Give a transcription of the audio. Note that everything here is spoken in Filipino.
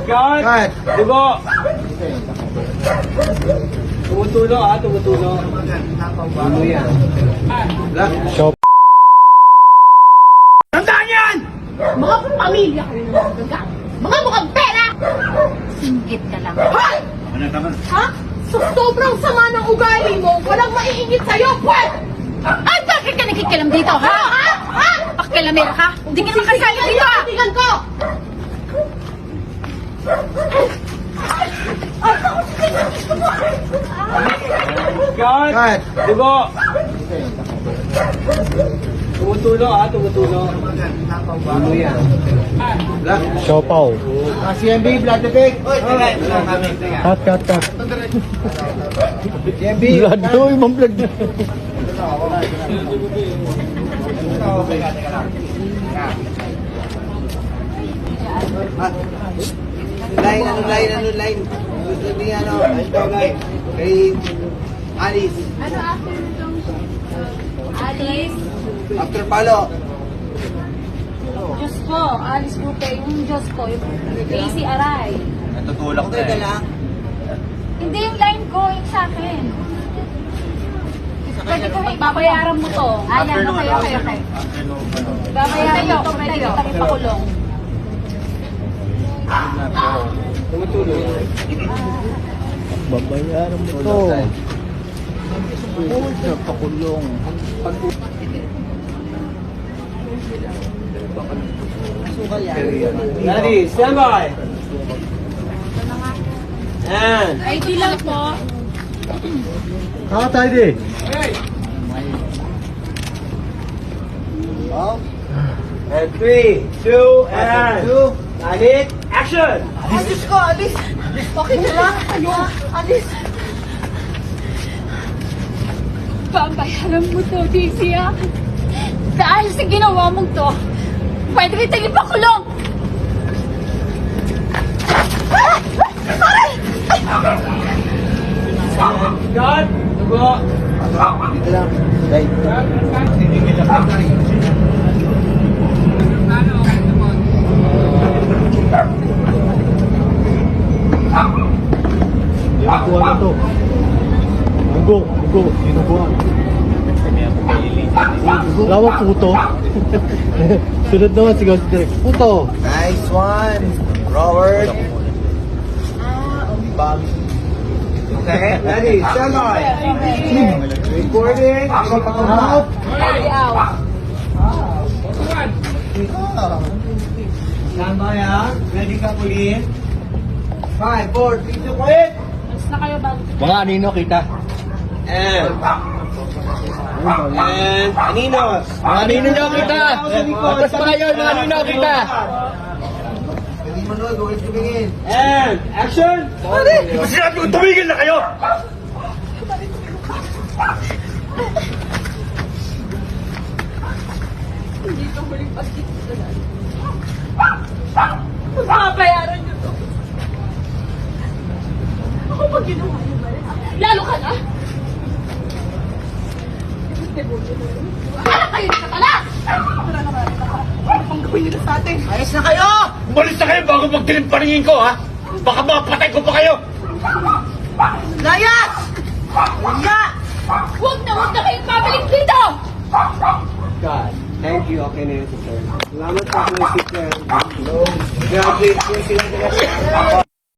Cut! Dibo! Tumutulo tumutulo. Ano yan? Shop. Tandaan yan! Mga pamilya kayo ng mga gaga. Mga mukhang pera! Singgit ka lang. Ha? Ha? So, sobrang sama ng ugali mo, walang maiingit sa'yo, pwet! Ay, bakit ka nakikilam dito, ha? Ha? Pakilamera ka? Hindi ka nakasali dito, ha? Tingnan ko! Cut! Dibo! Tumutulo tumutulo. Ano yan? Siopaw. CMB, blood effect! Cut, cut, cut. CMB! Blood, uy, mang blood. Line. Gusto niya, line. Kay Alice. Ano after nitong Alice. After palo. Diyos ko, Alice Bupe, yung Diyos ko, yung Daisy Aray. Natutulak na eh. Hindi yung line ko, yung sa akin. Pwede ko, babayaran mo to. Ayan, okay. Babayaran mo to, pwede kita may pakulong. Tumutulo. Babayaran mo to. Uy, napakulong. Daddy, stand by! And... ID lang po. Kakatay di. And 3, 2, and... Alit, action! Alis ko, alis! Okay na lang? Ayun, alis! Babayaran mo to, Daisy, ha? Dahil sa ginawa mong to, pwede kita ipakulong! God! Dibo! Dito lang. Right. Ginagawa na to. Bugo. Ginagawa. Lawak puto. Sunod naman sigaw si Direk. Puto. Nice one! Robert! Okay, ready, stand by! Recording! Out. Stand by, ha? Ready ka, Pauline? 5, 4, 3, 2, quit! Alis na kayo bago. Mga anino kita. And Aninos! Mga anino nyo kita. Tapos pa kayo, mga anino kita. And action! Sinabi ko, tumigil na kayo! Hindi ko huling pagkita sa dali. Babayaran niyo to. Ako pag ginawa niyo ba rin? Lalo ka na! Para kayo na pala! Tara na ba? Ano pang gawin nila sa atin? Ayos na kayo! Umalis na kayo bago magdilim paningin ko, ha? Baka mapatay ko pa kayo! Layas! Wala! Huwag na kayong pabalik dito! God, thank you. Okay na yun, sister. Salamat po, my sister. Hello. Graduate po sila.